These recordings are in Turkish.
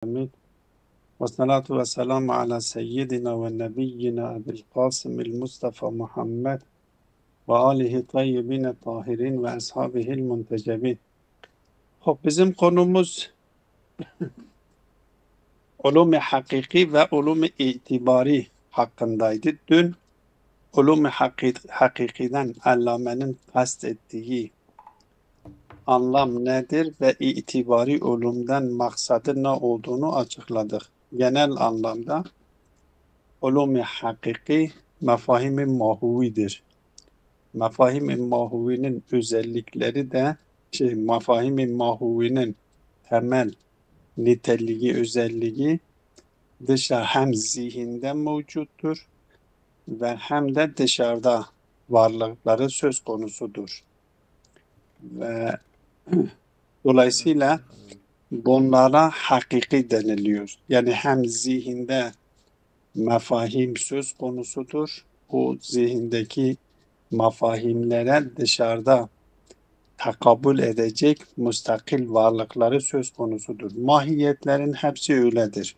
Amin. Ve salatu ve selamu ala seyyidina ve nebiyyina Ebil Kasım'il Mustafa Muhammed ve alihi tayyibine tahirin ve ashabihil muntecebin. Bizim konumuz ulûm-i hakiki ve ulûm-i itibari hakkındaydı. Dün ulûm-i hakikiden Allame'nin kastettiği anlam nedir ve itibari ulumdan maksadı ne olduğunu açıkladık. Genel anlamda ulûm-i hakiki mefahim-i mahuvidir. Mefahim-i mahuvinin özellikleri de mefahim-i mahuvinin temel niteliği, özelliği hem zihinde mevcuttur ve hem de dışarıda varlıkları söz konusudur. Ve dolayısıyla bunlara hakiki deniliyor. Yani hem zihinde mefahim söz konusudur. O zihindeki mefahimlere dışarıda takabül edecek müstakil varlıkları söz konusudur. Mahiyetlerin hepsi öyledir.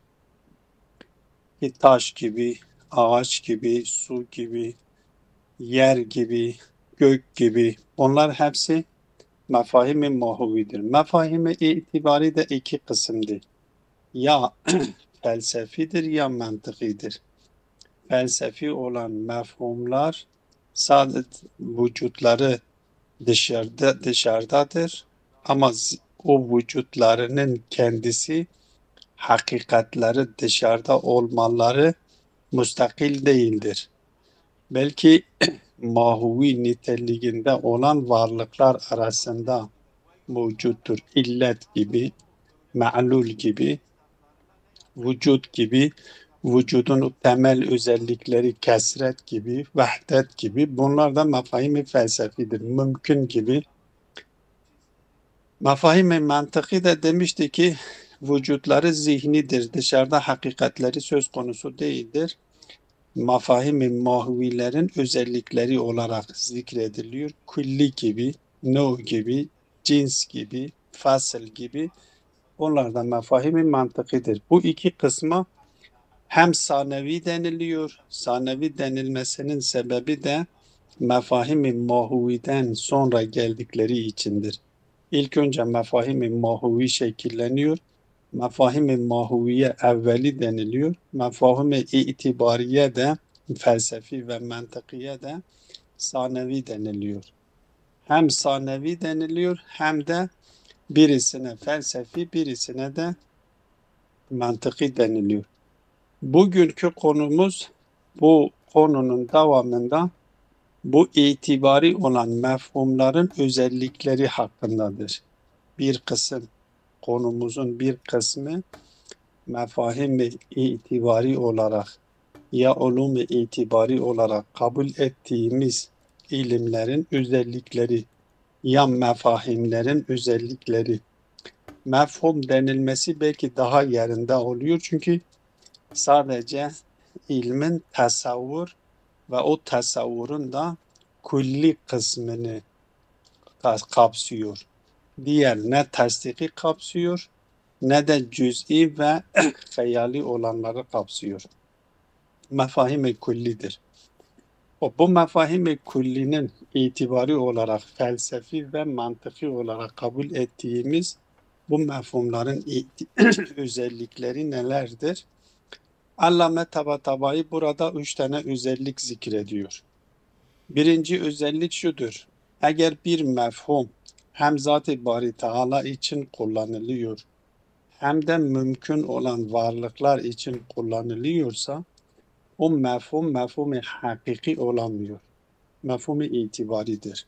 Taş gibi, ağaç gibi, su gibi, yer gibi, gök gibi, onlar hepsi mefahim-i mahuvidir. Mefahim-i itibari de iki kısımdır. Ya felsefidir ya mantıkidir. Felsefi olan mefhumlar sadece vücutları dışarıdadır ama o vücutlarının kendisi hakikatleri dışarıda olmaları müstakil değildir. Belki mahuvi niteliğinde olan varlıklar arasında mevcuttur. İllet gibi, ma'lul gibi, vücut gibi, vücudun temel özellikleri kesret gibi, vahdet gibi, bunlar da mefahim-i felsefidir. Mümkün gibi. Mefahim-i mantıki de demişti ki vücutları zihnidir. Dışarıda hakikatleri söz konusu değildir. Mefahim-i mahvilerin özellikleri olarak zikrediliyor. Külli gibi, no gibi, cins gibi, fasıl gibi. Onlar da mefahim-i mantıkidir. Bu iki kısma hem sanevi deniliyor. Sanevi denilmesinin sebebi de mefahim-i mahuviden sonra geldikleri içindir. İlk önce mefahim-i mahuvi şekilleniyor. Mefahim-i mahuviye evveli deniliyor. Mefahim-i itibariye de felsefi ve mantıkiye de sanevi deniliyor. Hem sanevi deniliyor hem de birisine felsefi, birisine de mantıki deniliyor. Bugünkü konumuz bu konunun devamında bu itibari olan mefhumların özellikleri hakkındadır. Bir kısım, konumuzun bir kısmı mefahim-i itibari olarak ya ulûm-i itibari olarak kabul ettiğimiz ilimlerin özellikleri ya mefahimlerin özellikleri. Mefhum denilmesi belki daha yerinde oluyor çünkü sadece ilmin tasavvur ve o tasavvurun da külli kısmını kapsıyor. Diğer ne tasdiki kapsıyor ne de cüz'i ve hayali olanları kapsıyor. Mefahim-i küllidir. Bu mefahim-i küllinin itibari olarak felsefi ve mantıki olarak kabul ettiğimiz bu mefhumların özellikleri nelerdir? Allame Tabatabai burada 3 tane özellik zikrediyor. Birinci özellik şudur. Eğer bir mefhum hem Zat-ı Bari Teala için kullanılıyor hem de mümkün olan varlıklar için kullanılıyorsa o mefhum mefhum-i hakiki olamıyor. Mefhum-i itibaridir.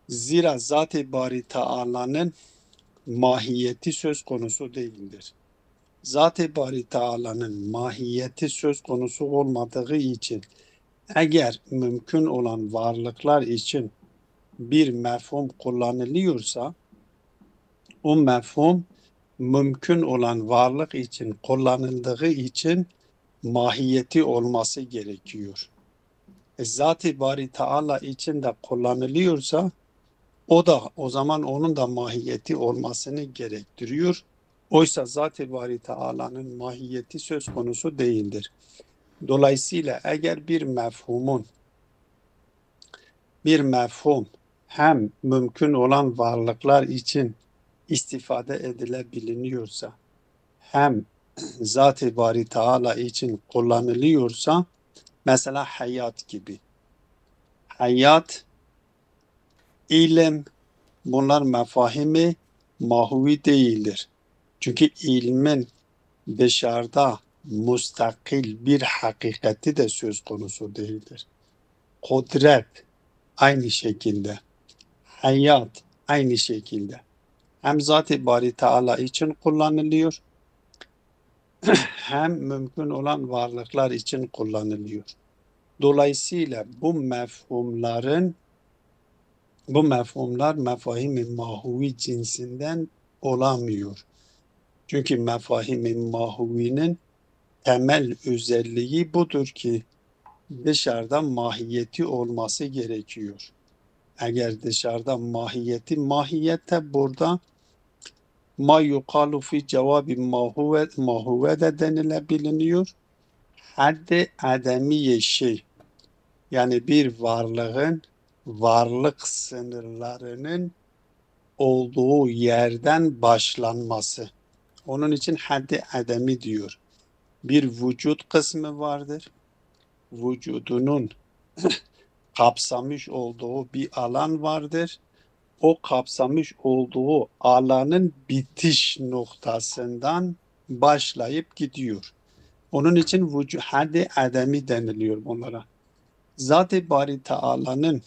Zira Zat-ı Bari Teala'nın mahiyeti söz konusu değildir. Zat-ı Bari Teala'nın mahiyeti söz konusu olmadığı için eğer mümkün olan varlıklar için bir mefhum kullanılıyorsa o mefhum mümkün olan varlık için kullanıldığı için mahiyeti olması gerekiyor. Zat-ı Bari Teala için de kullanılıyorsa o zaman onun da mahiyeti olmasını gerektiriyor. Oysa Zat-ı Bari Teala'nın mahiyeti söz konusu değildir. Dolayısıyla eğer bir mefhum hem mümkün olan varlıklar için istifade edilebiliyorsa hem Zat-ı Bari Teala için kullanılıyorsa, mesela hayat gibi. Hayat, ilim, bunlar mefahimi mahuvi değildir. Çünkü ilmin dışarıda müstakil bir hakikati de söz konusu değildir. Kudret aynı şekilde, hayat aynı şekilde. Hem Zat-ı Bari Teala için kullanılıyor, hem mümkün olan varlıklar için kullanılıyor. Dolayısıyla bu mefhumlar mefahim-i mahuvi cinsinden olamıyor. Çünkü mefahim-i mahuvinin temel özelliği budur ki dışarıda mahiyeti olması gerekiyor. Eğer dışarıda mahiyette burada ma yukalu fi cevabi mahuve de denilebiliyor. Haddi ademiye şey, yani bir varlığın varlık sınırlarının olduğu yerden başlanması. Onun için haddi ademi diyor. Bir vücut kısmı vardır. Vücudunun kapsamış olduğu bir alan vardır. O kapsamış olduğu alanın bitiş noktasından başlayıp gidiyor. Onun için haddi ademi deniliyor bunlara. Zat-ı Bari Teala'nın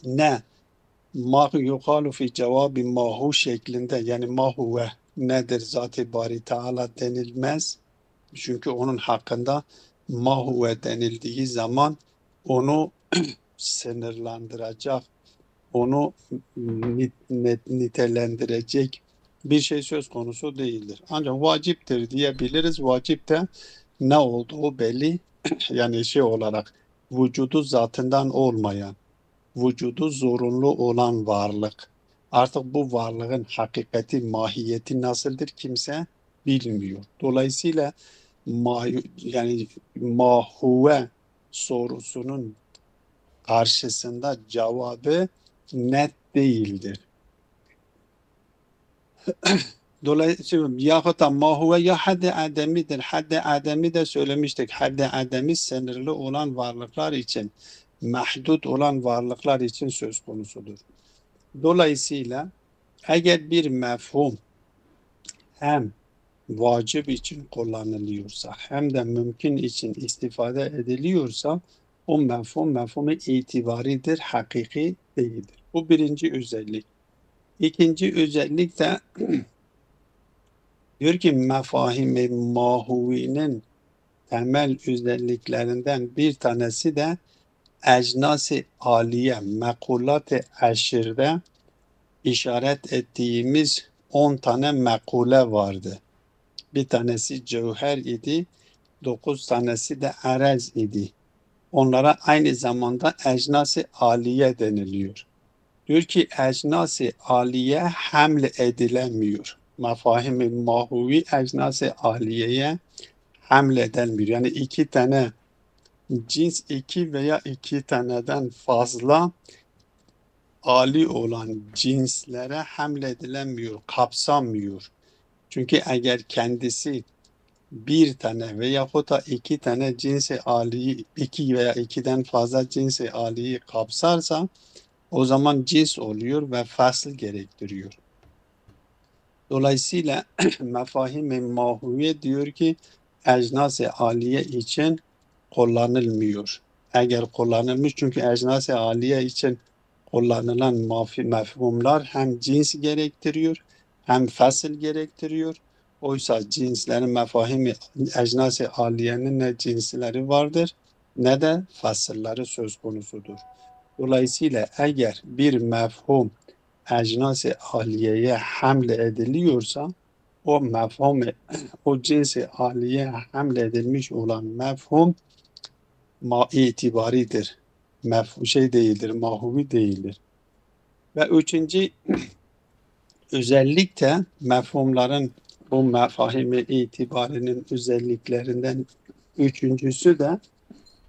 ne ma yukalu fi cevabi mahu şeklinde, yani mahuve nedir Zat-ı Bari Teala denilmez. Çünkü onun hakkında mahuve denildiği zaman onu sınırlandıracak, onu nitelendirecek bir şey söz konusu değildir. Ancak vaciptir diyebiliriz. Vacip de ne olduğu belli. Yani şey olarak vücudu zatından olmayan, vücudu zorunlu olan varlık. Artık bu varlığın hakikati, mahiyeti nasıldır kimse bilmiyor. Dolayısıyla yani mahuve sorusunun karşısında cevabı net değildir. Dolayısıyla yahut da mahuve ya haddi ademidir. Haddi ademi de söylemiştik. Haddi ademi sınırlı olan varlıklar için, mahdut olan varlıklar için söz konusudur. Dolayısıyla eğer bir mefhum hem vacip için kullanılıyorsa hem de mümkün için istifade ediliyorsa o mefhumu itibaridir, hakiki değildir. Bu birinci özellik. İkinci özellik de diyor ki mefahim-i mahuvinin temel özelliklerinden bir tanesi de ecnas-ı aliye, mekulat-ı eşirde işaret ettiğimiz 10 tane mekule vardı. Bir tanesi cevher idi, 9 tanesi de erez idi. Onlara aynı zamanda ecnas-ı aliye deniliyor. Diyor ki ecnas-ı aliye hamle edilemiyor. Mefahim-i mahuvi ecnas-ı aliyeye hamle edilmiyor. Yani iki tane cins, iki veya iki taneden fazla ali olan cinslere hamle edilemiyor, kapsamıyor. Çünkü eğer kendisi bir tane veyahut da iki tane cinsi aliyi, iki veya ikiden fazla cinsi aliyi kapsarsa o zaman cins oluyor ve fasıl gerektiriyor. Dolayısıyla mefahim-i mahuviye diyor ki ecnas-ı aliye için kullanılmıyor. Eğer kullanılmış, çünkü ecnas-ı aliye için kullanılan mefhumlar hem cins gerektiriyor hem fasıl gerektiriyor. Oysa cinslerin mefahimi ecnas-ı aliyenin ne cinsleri vardır ne de fasılları söz konusudur. Dolayısıyla eğer bir mefhum ecnas-ı aliyeye hamle ediliyorsa o mefhum, o cinsi aliye hamle edilmiş olan mefhum itibaridir. Şey değildir, mahuvi değildir. Ve üçüncü özellik de mefhumların Bu mefahim-i itibarinin özelliklerinden üçüncüsü de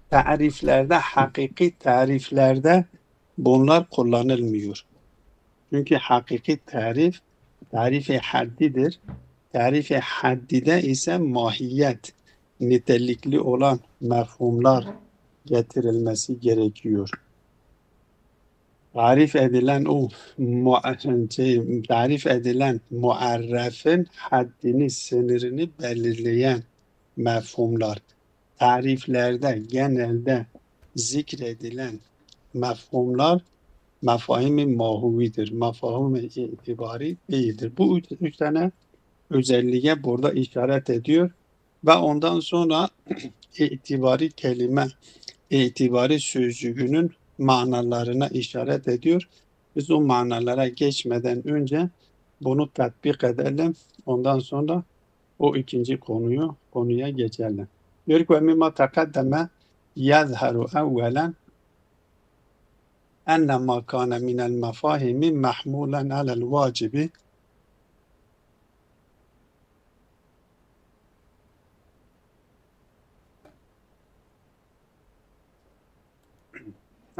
tariflerde, hakiki tariflerde bunlar kullanılmıyor. Çünkü hakiki tarifi haddidir. Tarifi haddide ise mahiyet, nitelikli olan mefhumlar getirilmesi gerekiyor. Tarif edilen muarrefin haddini, sınırını belirleyen mefhumlar. Tariflerde genelde zikredilen mefhumlar mefahim-i mahuvidir. Mefahim-i itibari değildir. Bu üç tane özelliğe burada işaret ediyor ve ondan sonra itibari kelime, itibari sözcüğünün manalarına işaret ediyor. Biz o manalara geçmeden önce bunu tatbik edelim. Ondan sonra o ikinci konuya geçelim. Diyor ki ve mimma takaddeme yazharu evvelen enne ma kana minel mefahimi mahmulen alel vacibi.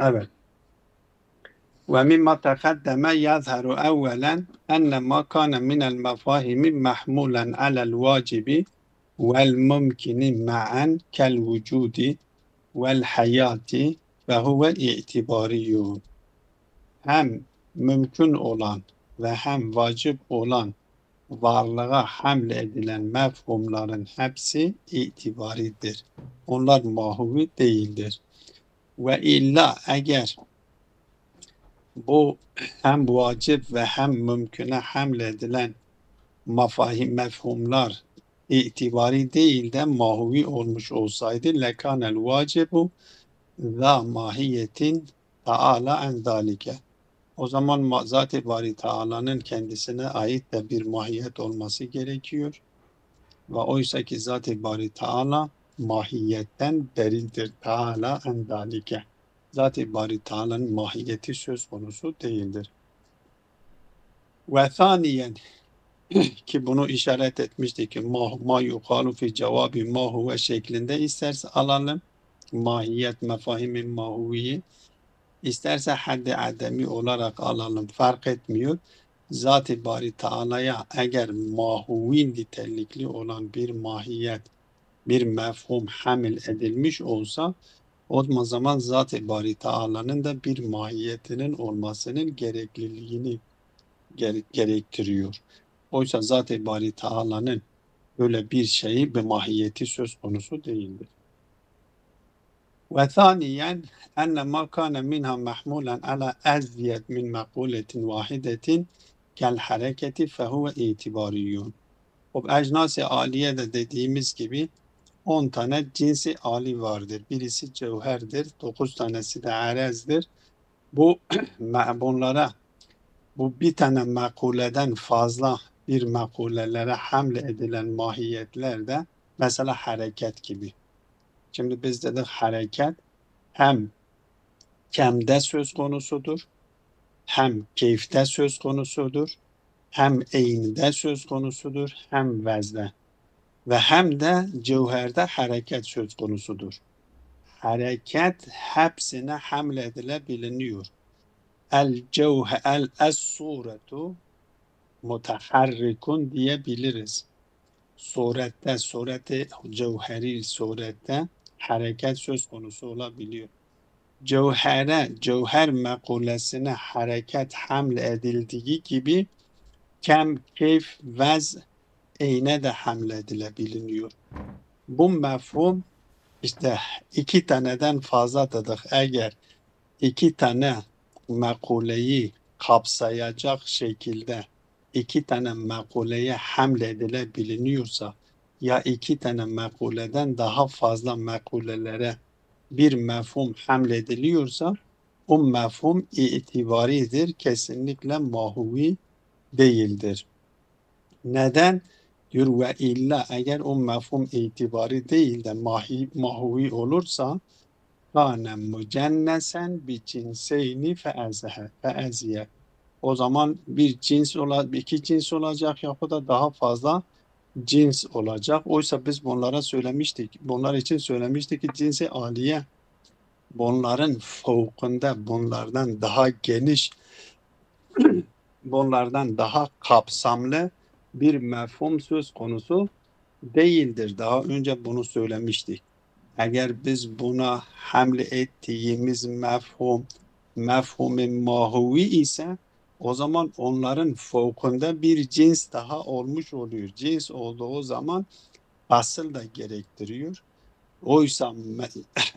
Evet. ومما تقدم يظهر أولا أن ما كان من المفاهيم محمولا على الواجب والممكن معا كالوجود والحياة فهو اعتباري. Hem mümkün olan ve hem vacip olan varlığa hamle edilen mefhumların hepsi itibaridir. Onlar mahuvi değildir. Ve illa eğer bu hem vacip ve hem mümküne hamle edilen mefhumlar itibari değil de mahuvi olmuş olsaydı lekanel vacibu za mahiyetin taala en zalike. O zaman Zat-ı Bari Teala'nın kendisine ait de bir mahiyet olması gerekiyor. Ve oysa ki Zat-ı Bari Teala mahiyetten beridir. Teala en zalike. Zat-ı Bari Teala'nın mahiyeti söz konusu değildir. Ve thaniyen ki bunu işaret etmişti ki ma yukalu fi cevabi ma huve şeklinde isterse alalım. Mahiyet mefahim-i mahuviyi isterse haddi ademi olarak alalım. Fark etmiyor. Zat-ı Bari Teala'ya eğer mahuvi nitelikli olan bir mahiyet, bir mefhum hamil edilmiş olsa o zaman Zat-ı Bari Teala'nın da bir mahiyetinin olmasının gerekliliğini gerektiriyor. Oysa Zat-ı Bari Teala'nın böyle bir şeyi bir mahiyeti söz konusu değildir. Ve thaniyen enne ma kana minha mahmulen ala ezyed min mekuletin vahidetin kel hareketi fehuve itibariyun. O ecnas-ı aliye de dediğimiz gibi 10 tane cinsi ali vardır. Birisi cevherdir, 9 tanesi de arezdir. Bunlara bu bir tane mekuleden fazla bir mekulelere hamle edilen mahiyetler de mesela hareket gibi. Şimdi biz dedik hareket hem kemde söz konusudur, hem keyfte söz konusudur, hem eynde söz konusudur, hem vezde ve hem de cevherde hareket söz konusudur. Hareket hepsine hamle edilebiliyor. Es-suretu mutaharrikun diyebiliriz. Surette cevheri surette hareket söz konusu olabiliyor. Cevher mekulesine hareket hamle edildiği gibi kem, keyf, vez, eyne de hamle edilebiliyor. Bu mefhum işte 2 taneden fazladır. Eğer 2 tane mekuleyi kapsayacak şekilde 2 tane mekuleye hamle edilebiliyorsa ya 2 tane mekuleden daha fazla mekulelere bir mefhum hamle ediliyorsa o mefhum itibaridir. Kesinlikle mahuvi değildir. Neden? Diyor ve illa eğer o mefhum itibari değil de mahuvi olursa kâne mücennesen bi cinseyni feeziye. O zaman iki cins olacak ya da daha fazla cins olacak. Oysa biz bunlara söylemiştik, bunlar için söylemiştik ki cinsi aliye bunların fevkinde, bunlardan daha geniş, bunlardan daha kapsamlı bir mefhum söz konusu değildir. Daha önce bunu söylemiştik. Eğer biz buna hamle ettiğimiz mefhum-i mahuvi ise o zaman onların fevkinde bir cins daha olmuş oluyor. Cins olduğu zaman asıl da gerektiriyor. Oysa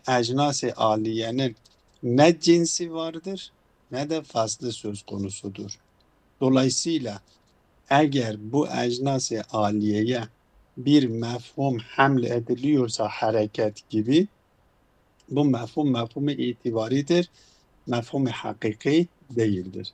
ecnas-ı aliyenin ne cinsi vardır ne de faslı söz konusudur. Dolayısıyla eğer bu ecnas-ı aliyeye bir mefhum hamle ediliyorsa hareket gibi, bu mefhum itibaridir, mefhum hakiki değildir.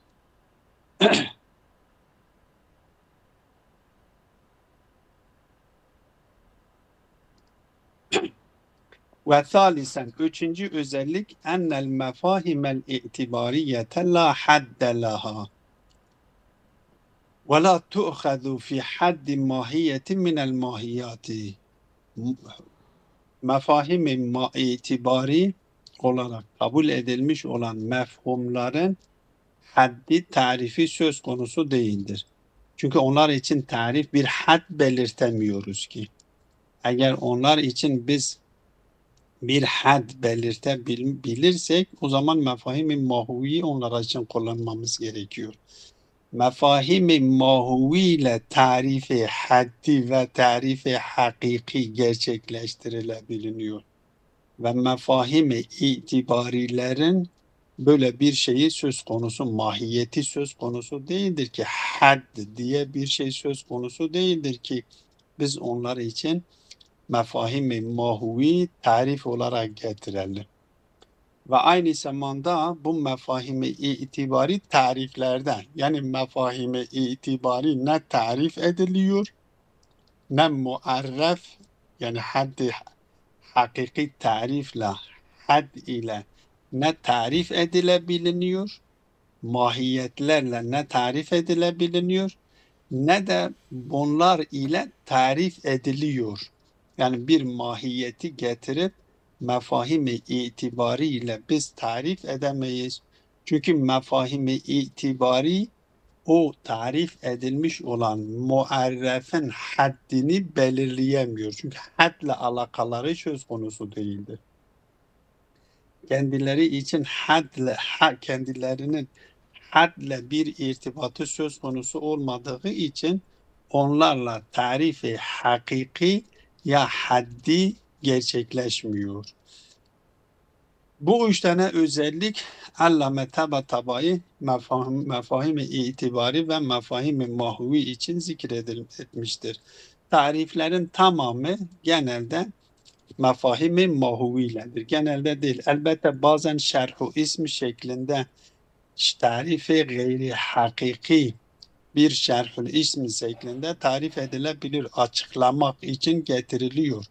Ve thalisen, üçüncü özellik, ennel mefahimel itibariyete la hadde laha ve la tu'khadu fi haddi mahiyeti minel mahiyati. Mefahim-i itibari olarak kabul edilmiş olan mefhumların haddi tarifi söz konusu değildir. Çünkü onlar için tarif bir had belirtemiyoruz ki. Eğer onlar için biz bir had belirtebilirsek o zaman mefahim-i mahuvi onlar için kullanmamız gerekiyor. Mefahim-i mahuvi ile tarifi haddi ve tarifi hakiki gerçekleştirilebiliyor. Ve mefahim-i itibarilerin böyle bir şeyi söz konusu, mahiyeti söz konusu değildir ki, had diye bir şey söz konusu değildir ki biz onlar için mefahim-i mahuvi tarif olarak getirelim. Ve aynı zamanda bu mefahim-i itibari tariflerden, yani mefahim-i itibari ne tarif ediliyor, ne muarref, yani haddi hakiki tarifle, had ile ne tarif edilebiliyor, mahiyetlerle ne tarif edilebiliyor, ne de bunlar ile tarif ediliyor. Yani bir mahiyeti getirip mefahim-i itibariyle biz tarif edemeyiz. Çünkü mefahim-i itibari o tarif edilmiş olan muarrefin haddini belirleyemiyor. Çünkü hadle alakaları söz konusu değildir. Kendileri için kendilerinin hadle bir irtibatı söz konusu olmadığı için onlarla tarifi hakiki ya haddi gerçekleşmiyor. Bu üç tane özellik Allame Tabatabai mefahim-i itibari ve mefahim-i mahuvi için zikredilmiştir. Tariflerin tamamı genelde mefahim-i mahuviyledir. Genelde değil. Elbette bazen şerhu ismi şeklinde tarifi gayri hakiki bir şerhül ismi şeklinde tarif edilebilir. Açıklamak için getiriliyor.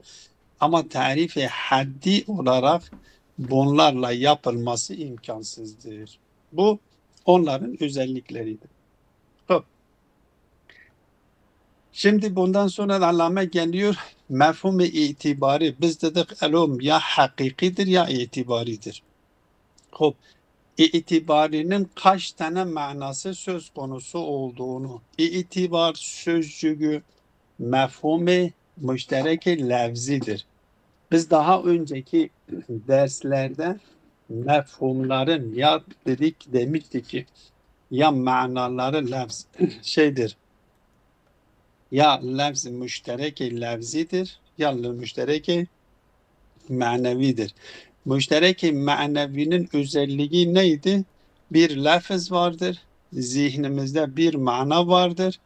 Ama tarifi haddi olarak bunlarla yapılması imkansızdır. Bu onların özellikleridir. Şimdi bundan sonra Allame geliyor. Mefhum-i itibari. Biz dedik elum ya hakikidir ya itibaridir. Hop. İtibarinin kaç tane manası söz konusu olduğunu. İtibar sözcüğü mefhum-i müşterek-i levzidir. Biz daha önceki derslerde mefhumların ya demiştik ki ya manaları levz şeydir. Ya levz müşterek-i levzidir ya müşterek-i manevidir. Müşterek-i manevinin özelliği neydi? Bir lafız vardır, zihnimizde bir mana vardır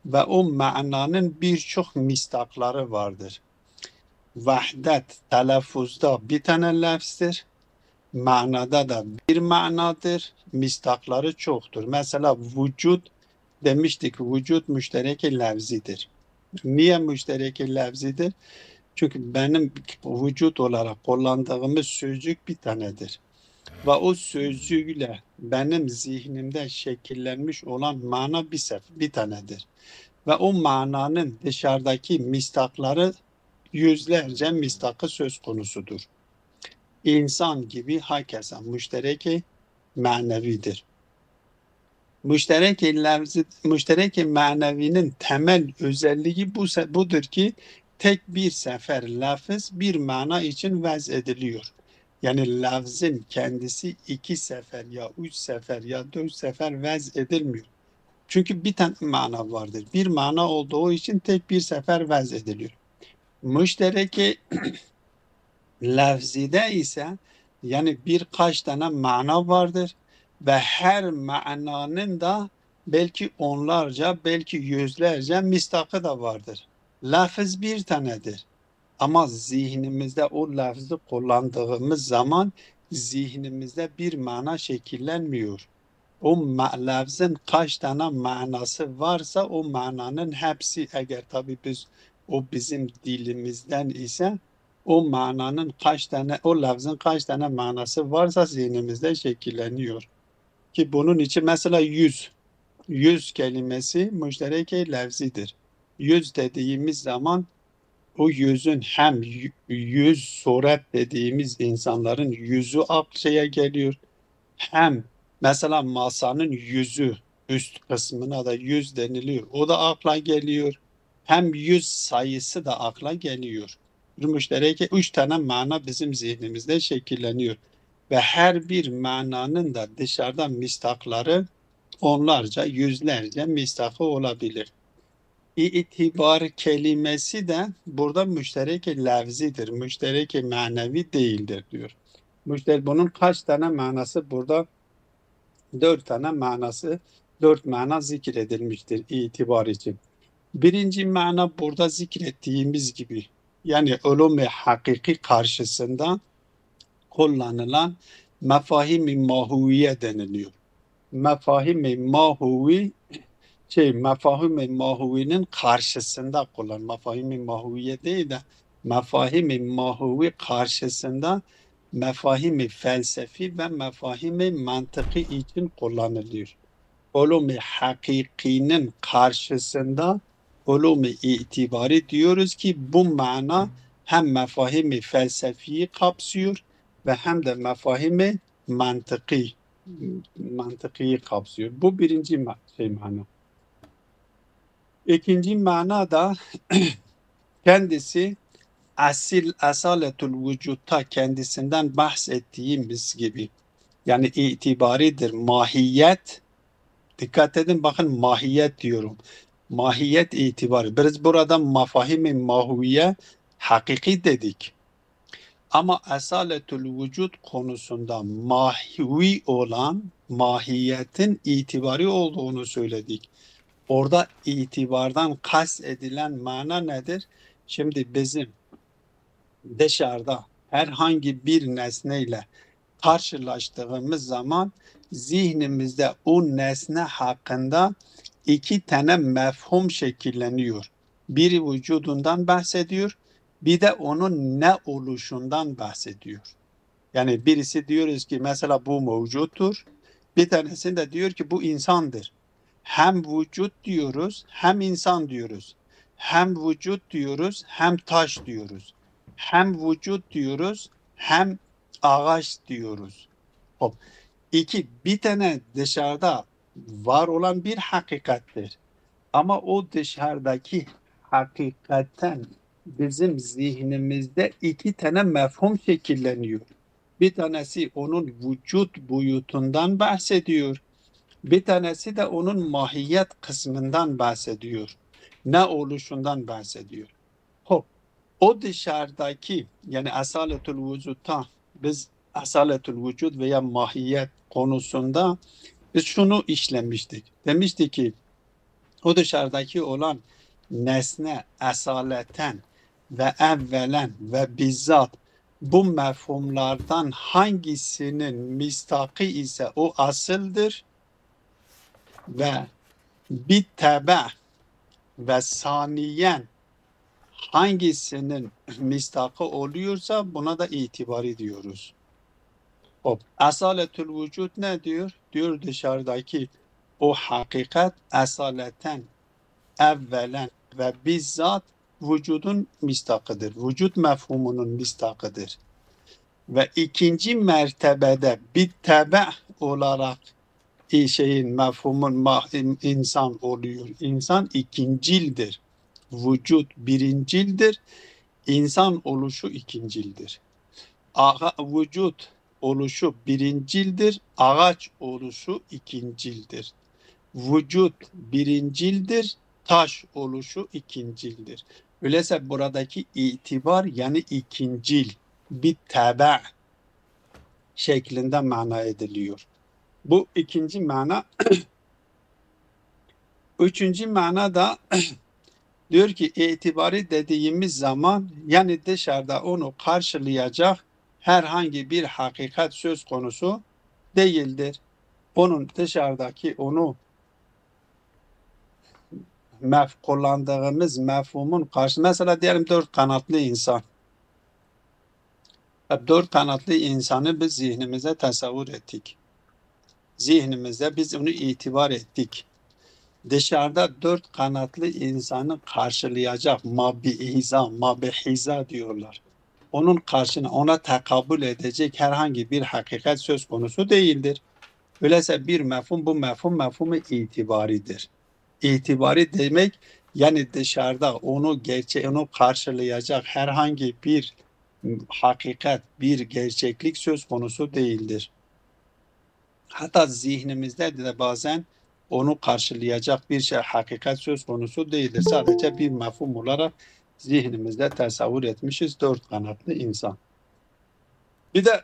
ve o mananın birçok mistakları vardır. Vahdet telaffuzda bir tane lafızdır, manada da bir manadır, mistakları çoktur. Mesela vücut demiştik, vücut müşterek-i lafzidir. Niye müşterek-i lafzidir? Çünkü benim vücut olarak kullandığımız sözcük bir tanedir. Ve o sözcükle benim zihnimde şekillenmiş olan mana bir tanedir. ve o mananın dışarıdaki mistakları yüzlerce mistakı söz konusudur. İnsan gibi herkese müşterek manevidir. Müşterek manevinin temel özelliği budur ki tek bir sefer lafız bir mana için vaz ediliyor. Yani lafzın kendisi 2 sefer ya 3 sefer ya 4 sefer vaz edilmiyor. Çünkü bir tane mana vardır. Bir mana olduğu için tek bir sefer vaz ediliyor. Müşterek lafzide ise yani birkaç tane mana vardır ve her mananın da belki onlarca, belki yüzlerce mistakı da vardır. Lafız bir tanedir. Ama zihnimizde o lafzı kullandığımız zaman zihnimizde bir mana şekillenmiyor. O lafzın kaç tane manası varsa o mananın hepsi, eğer tabii o bizim dilimizden ise o mananın o lafzın kaç tane manası varsa zihnimizde şekilleniyor. Ki bunun için mesela yüz kelimesi müşterek lafzidir. Yüz dediğimiz zaman o yüzün hem yüz suret dediğimiz insanların yüzü aklıya geliyor. Hem mesela masanın yüzü, üst kısmına da yüz deniliyor. O da akla geliyor. Hem yüz sayısı da akla geliyor. Müşterek 3 tane mana bizim zihnimizde şekilleniyor. Ve her bir mananın da dışarıdan mistakları onlarca, yüzlerce mistakı olabilir. İtibar kelimesi de burada müşterek lafzidir. Müşterek manevi değildir diyor. Bunun kaç tane manası burada? 4 mana zikredilmiştir itibar için. Birinci mana burada zikrettiğimiz gibi, yani ulûm-i hakiki karşısında kullanılan mefahim-i mahuviye deniliyor. Mefahim-i mahuvi mefahim-i mahuvinin karşısında kullan. Mefahim-i mahuviye değil de mefahim-i mahuvi karşısında mefahim-i felsefi ve mefahim-i mantıki için kullanılıyor. Ulûm-i hakikinin karşısında ulûm-i itibari diyoruz ki bu mana hem mefahim-i felsefiyi kapsıyor ve hem de mefahim-i mantıkiyi kapsıyor. Bu birinci mana. İkinci mana da kendisi asaletül vücutta kendisinden bahsettiğimiz gibi, yani itibaridir, mahiyet. Dikkat edin, bakın mahiyet diyorum. Mahiyet itibarı. Biz burada mafahim-i mahuviye hakiki dedik. Ama esaletül vücut konusunda mahivi olan mahiyetin itibari olduğunu söyledik. Orada itibardan kast edilen mana nedir? Şimdi bizim dışarıda herhangi bir nesneyle karşılaştığımız zaman zihnimizde o nesne hakkında 2 tane mefhum şekilleniyor. Biri vücudundan bahsediyor, bir de onun ne oluşundan bahsediyor. Yani birisi diyoruz ki mesela bu mevcuttur, bir tanesi de diyor ki bu insandır. Hem vücut diyoruz, hem insan diyoruz. Hem vücut diyoruz, hem taş diyoruz. Hem vücut diyoruz, hem ağaç diyoruz. Hop. Bir tane dışarıda var olan bir hakikattir. Ama o dışarıdaki hakikatten bizim zihnimizde 2 tane mefhum şekilleniyor. Bir tanesi onun vücut boyutundan bahsediyor. Bir tanesi de onun mahiyet kısmından bahsediyor. Ne oluşundan bahsediyor. Hop. O dışarıdaki, yani asaletül vücutta biz asaletül vücut veya mahiyet konusunda biz şunu işlemiştik. Demiştik ki o dışarıdaki olan nesne asaleten ve evvelen ve bizzat bu mefhumlardan hangisinin mistaki ise o asıldır ve bir tebe ve saniyen hangisinin mistaki oluyorsa buna da itibari diyoruz. Hop. Asaletül vücut ne diyor? Diyor dışarıdaki o hakikat asaleten evvelen ve bizzat vücudun mistakıdır. Vücut mefhumunun mistakıdır. Ve ikinci mertebede bir tebe olarak şeyin mefhumun insan oluyor. İnsan ikincildir. Vücut birincildir. İnsan oluşu ikincildir. Vücut oluşu birincildir. Ağaç oluşu ikincildir. Vücut birincildir. Taş oluşu ikincildir. Öyleyse buradaki itibar yani ikincil bir tebe şeklinde mana ediliyor. Bu ikinci mana. Üçüncü mana da diyor ki itibari dediğimiz zaman yani dışarıda onu karşılayacak herhangi bir hakikat söz konusu değildir. Onun dışarıdaki onu kullandığımız mefhumun karşı mesela diyelim dört kanatlı insan. Dört kanatlı insanı biz zihnimize tasavvur ettik. Zihnimizde biz onu itibar ettik. Dışarıda dört kanatlı insanı karşılayacak mabihiza diyorlar. Onun karşına ona tekabül edecek herhangi bir hakikat söz konusu değildir. Öyleyse bir mefhum bu mefhumu itibaridir. İtibari demek yani dışarıda onu karşılayacak herhangi bir hakikat, bir gerçeklik söz konusu değildir. Hatta zihnimizde de bazen onu karşılayacak bir hakikat söz konusu değildir. Sadece bir mefhum olarak zihnimizde tasavvur etmişiz dört kanatlı insan. Bir de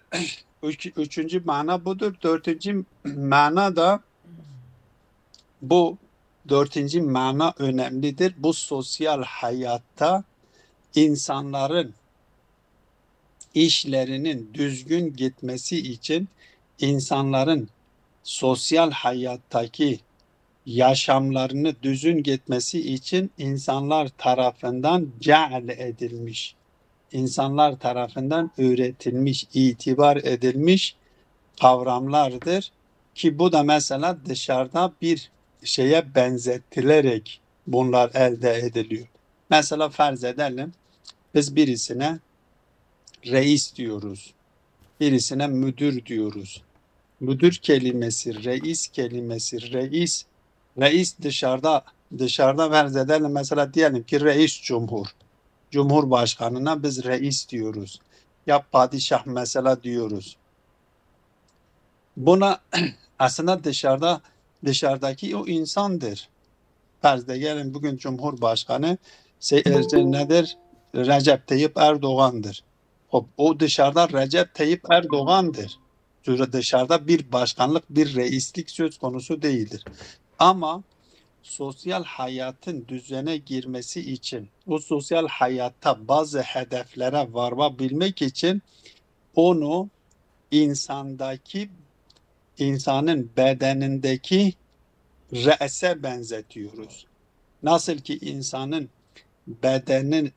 üçüncü mana budur. Dördüncü mana da bu dördüncü mana önemlidir. Bu sosyal hayatta insanların işlerinin düzgün gitmesi için insanların sosyal hayattaki yaşamlarını düzgün gitmesi için insanlar tarafından ceal edilmiş, insanlar tarafından öğretilmiş, itibar edilmiş kavramlardır ki bu da mesela dışarıda bir şeye benzetilerek bunlar elde ediliyor. Mesela farz edelim biz birisine reis diyoruz, birisine müdür diyoruz. Müdür kelimesi, reis dışarıda farz edelim mesela diyelim ki reis Cumhurbaşkanına biz reis diyoruz. Ya padişah mesela diyoruz. Buna aslında dışarıdaki o insandır. Farz edelim bugün Cumhurbaşkanı nedir? Recep Tayyip Erdoğan'dır. O dışarıda Recep Tayyip Erdoğan'dır. Dışarıda bir başkanlık, bir reislik söz konusu değildir. Ama sosyal hayatın düzene girmesi için, o sosyal hayatta bazı hedeflere varabilmek için onu insanın bedenindeki re'se benzetiyoruz. Nasıl ki insanın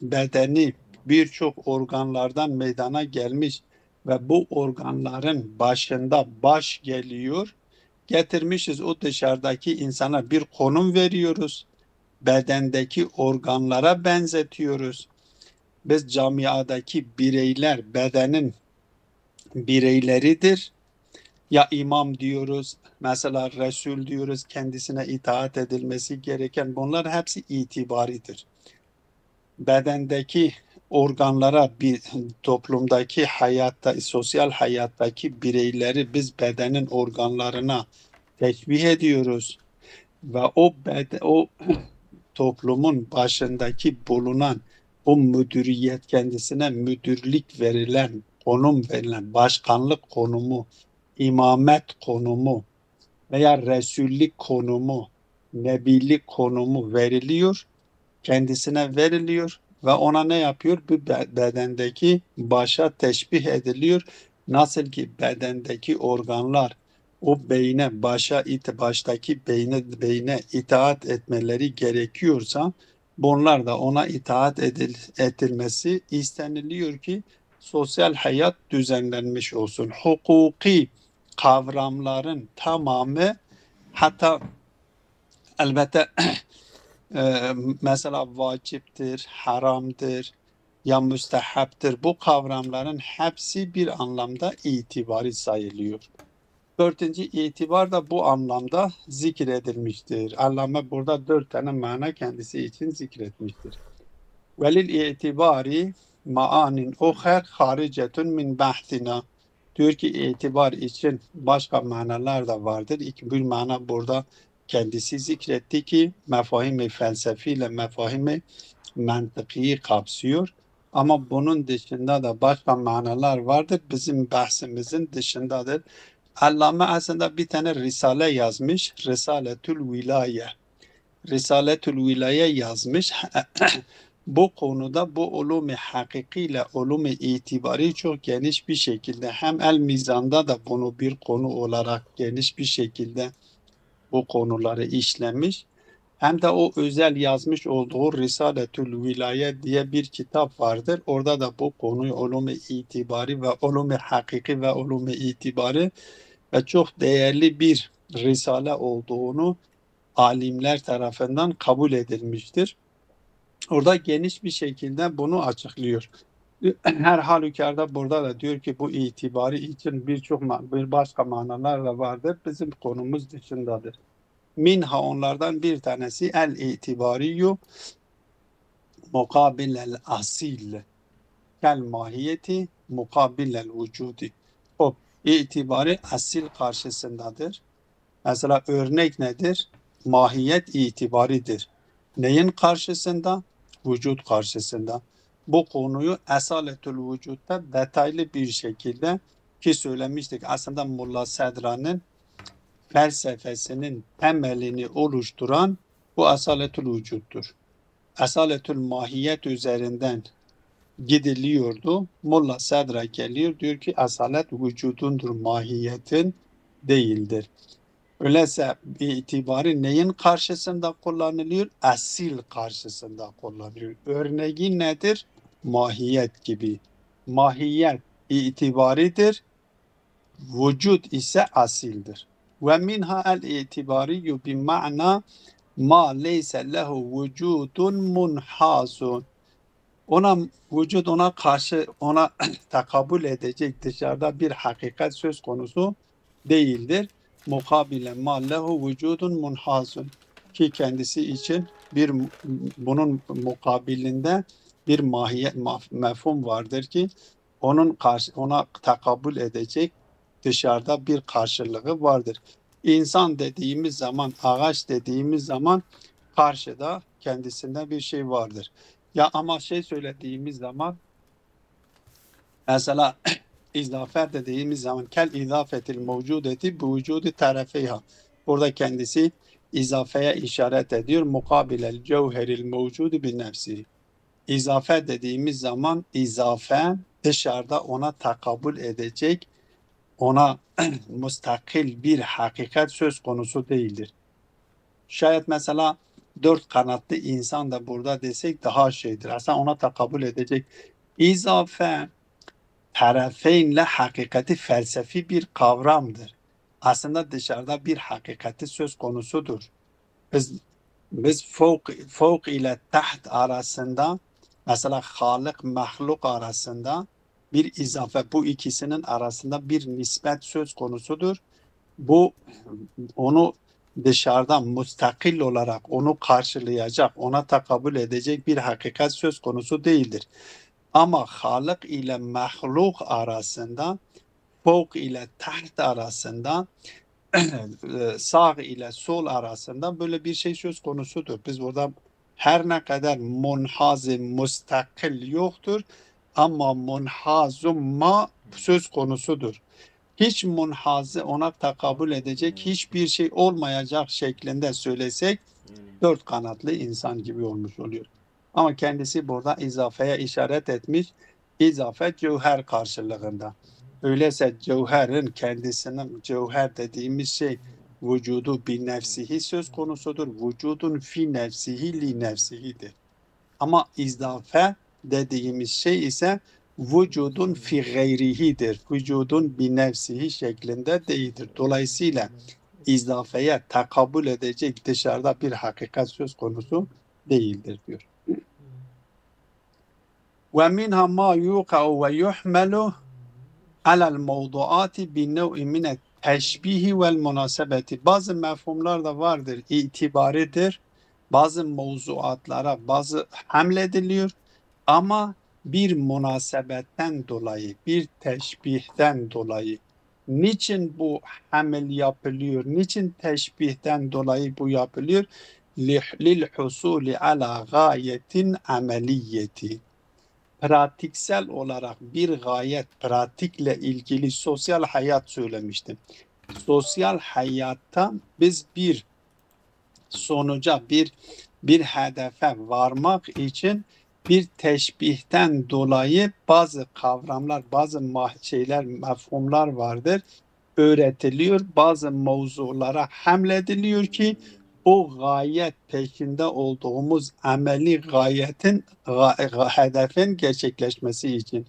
bedeni birçok organlardan meydana gelmiş ve bu organların başında baş geliyor. Getirmişiz o dışarıdaki insana bir konum veriyoruz. Bedendeki organlara benzetiyoruz. Biz camiadaki bireyler bedenin bireyleridir. Ya imam diyoruz, mesela Resul diyoruz, kendisine itaat edilmesi gereken bunlar hepsi itibaridir. Bedendeki organlara bir toplumdaki hayatta, sosyal hayattaki bireyleri biz bedenin organlarına teşbih ediyoruz ve o toplumun başındaki bulunan o müdüriyet kendisine müdürlük verilen, konum verilen, başkanlık konumu, imamet konumu veya resullik konumu, nebilik konumu veriliyor, kendisine veriliyor ve ona ne yapıyor? Bu bedendeki başa teşbih ediliyor. Nasıl ki bedendeki organlar o baştaki beyne itaat etmeleri gerekiyorsa bunlar da ona itaat edilmesi isteniliyor ki sosyal hayat düzenlenmiş olsun. Hukuki kavramların tamamı hatta elbette Mesela vaciptir, haramdır ya müstehaptır. Bu kavramların hepsi bir anlamda itibari sayılıyor. Dördüncü itibar da bu anlamda zikredilmiştir. Allame burada 4 tane mana kendisi için zikretmiştir. Velil itibari maanin uher haricetun min bahtina. Diyor ki itibar için başka manalar da vardır. İlk bir mana burada kendisi zikretti ki mefahim-i felsefi ile mefahim-i mantıkiyi kapsıyor. Ama bunun dışında da başka manalar vardır. Bizim bahsimizin dışındadır. Allame aslında bir tane risale yazmış. Risaletül Vilaye. Risaletül Vilaye yazmış. Bu konuda bu ulûm-i hakiki ile ulûm-i itibari çok geniş bir şekilde hem el mizanda da bunu bir konu olarak geniş bir şekilde bu konuları işlemiş. Hem de o özel yazmış olduğu Risaletül Vilaye diye bir kitap vardır. Orada da bu konuyu ulûm-i itibari ve ulûm-i hakiki ve ulûm-i itibari ve çok değerli bir risale olduğunu alimler tarafından kabul edilmiştir. Orada geniş bir şekilde bunu açıklıyor. Her halükarda burada da diyor ki bu itibari için bir başka manalar da vardır. Bizim konumuz dışındadır. Minha onlardan bir tanesi el itibariyyu mukabilel asil kel mahiyeti mukabilel vücudi. O itibari asil karşısındadır. Mesela örnek nedir? Mahiyet itibaridir. Neyin karşısında? Vücut karşısında. Bu konuyu Esaletül Vücud'da detaylı bir şekilde ki söylemiştik. Aslında Mulla Sedra'nın felsefesinin temelini oluşturan bu Esaletül Vücud'dur. Esaletül Mahiyet üzerinden gidiliyordu. Mulla Sedra geliyor diyor ki asalet vücudundur, mahiyetin değildir. Öyleyse itibari neyin karşısında kullanılıyor? Asil karşısında kullanılıyor. Örneği nedir? Mahiyet gibi. Mahiyet itibaridir, vücut ise asildir. Ve minha el itibariyyu bi ma'na ma leyse lehu vücudun munhasun. Ona vücut ona karşı ona takabül edecek dışarıda bir hakikat söz konusu değildir. Mukabilen ma lehu vücudun munhasun ki kendisi için bunun mukabilinde bir mahiyet mefhum vardır ki ona takabül edecek dışarıda bir karşılığı vardır. İnsan dediğimiz zaman, ağaç dediğimiz zaman karşıda kendisinde bir şey vardır. Ya ama şey söylediğimiz zaman mesela izafe dediğimiz zaman kel izafetil mevcudeti bu vücudu tarafeyha. Burada kendisi izafeye işaret ediyor. Mukabilel cevheril mevcudu bi nefsi. İzafe dediğimiz zaman izafe dışarıda ona takabül edecek, ona müstakil bir hakikat söz konusu değildir. Şayet mesela 4 kanatlı insan da burada desek daha şeydir. Aslında ona takabül edecek. İzafe tarafeynle hakikati felsefi bir kavramdır. Aslında dışarıda bir hakikati söz konusudur. Biz fevk ile taht arasında mesela Halık mahluk arasında bir izafe, bu ikisinin arasında bir nispet söz konusudur. Bu onu dışarıdan müstakil olarak onu karşılayacak, ona takabül edecek bir hakikat söz konusu değildir. Ama Halık ile mahluk arasında, fevk ile taht arasında, sağ ile sol arasında böyle bir şey söz konusudur. Biz burada her ne kadar munhazı müstakil yoktur ama munhazum ma söz konusudur. Hiç munhazı ona takabül edecek hiçbir şey olmayacak şeklinde söylesek 4 kanatlı insan gibi olmuş oluyor. Ama kendisi burada izafeye işaret etmiş. İzafe cevher karşılığında. Öyleyse cevherin kendisinin cevher dediğimiz şey vücudu bir nefsihi söz konusudur. Vücudun fi nefsihi li nefsihidir. Ama izafe dediğimiz şey ise vücudun fi gayrihidir. Vücudun bir nefsihi şeklinde değildir. Dolayısıyla izafeye tekabül edecek dışarıda bir hakikat söz konusu değildir diyor. Ve minha ma yuqa'u ve yuhmelu alel mevduati bin nev'i mine teşbihi vel münasebeti. Bazı mefhumlar da vardır, itibaridir. Bazı mevzuatlara bazı hamlediliyor ama bir münasebetten dolayı, bir teşbihten dolayı. Niçin bu hamil yapılıyor? Niçin teşbihten dolayı bu yapılıyor? Lil husuli ala gayetin ameliyeti. Pratiksel olarak bir gayet, pratikle ilgili sosyal hayat söylemiştim. Sosyal hayatta biz bir sonuca, bir hedefe varmak için bir teşbihten dolayı bazı kavramlar, bazı şeyler, mefhumlar vardır. Öğretiliyor, bazı mevzulara hamlediliyor ki o gayet peşinde olduğumuz ameli gayetin, hedefin gerçekleşmesi için.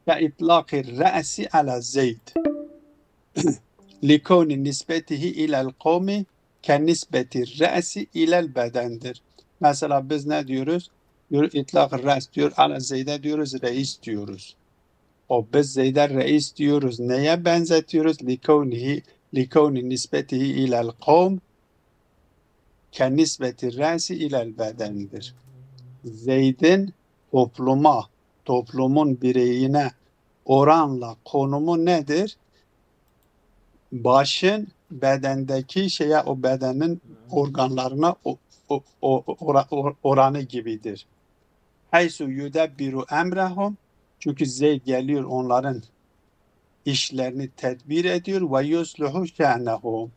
Ya itlaq-ı re'si ala Zeyd likoni nisbetihi ilel kavmi ke nisbeti re'si ilel bedendir. Mesela biz ne diyoruz? Diyor itlaq-ı re's diyor, ala Zeyd'e diyoruz, reis diyoruz. O biz Zeyd'e reis diyoruz. Neye benzetiyoruz? Likoni nisbetihi ilel kavm ke nisbeti re'si ilel bedendir. Zeyd'in toplumun bireyine oranla konumu nedir? Başın bedendeki o bedenin organlarına oranı gibidir. Haysu yudebbiru emrahum, çünkü Zeyd geliyor onların işlerini tedbir ediyor ve yusluhu şe'nehum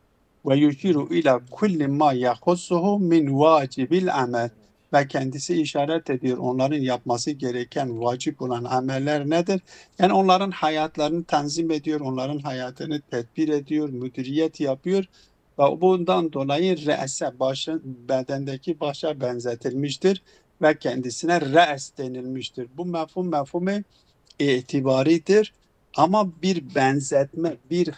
ve yushiru ila kulli ma yahussuhu min vacibil amel, ve kendisi işaret ediyor onların yapması gereken vacip olan ameller nedir? Yani onların hayatlarını tanzim ediyor, onların hayatını tedbir ediyor, müdüriyet yapıyor ve bundan dolayı re'se, bedendeki başa benzetilmiştir ve kendisine re's denilmiştir. Bu mefhumu itibaridir ama bir benzetme, bir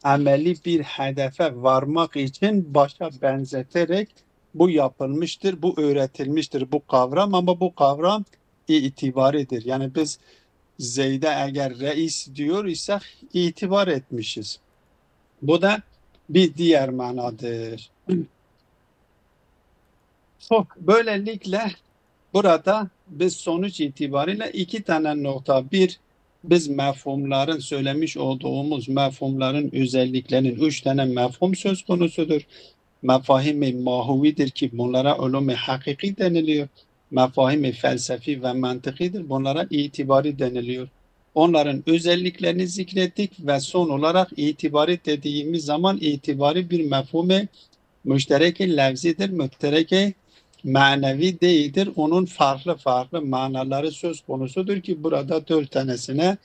ameli bir hedefe varmak için başa benzeterek bu yapılmıştır, bu öğretilmiştir bu kavram, ama bu kavram itibaridir. Yani biz Zeyd'e eğer reis diyor isek itibar etmişiz. Bu da bir diğer manadır. Böylelikle burada biz sonuç itibariyle iki tane nokta. Bir, biz mefhumların, söylemiş olduğumuz mefhumların özelliklerinin, üç tane mefhum söz konusudur. Mefahim-i mahuvidir ki bunlara ulûm-i hakiki deniliyor. Mefahim-i felsefi ve mantıkidir. Bunlara itibari deniliyor. Onların özelliklerini zikrettik ve son olarak itibari dediğimiz zaman itibari bir mefhum-i müşterek-i levzidir, müşterek-i manevi değildir. Onun farklı manaları söz konusudur ki burada 4 tanesine,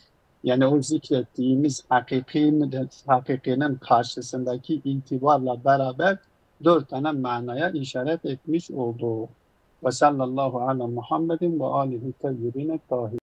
yani o zikrettiğimiz hakikinin karşısındaki itibarla beraber 4 tane manaya işaret etmiş oldu. Ve sallallahu ala Muhammedin ve alihi teyyibine tahir.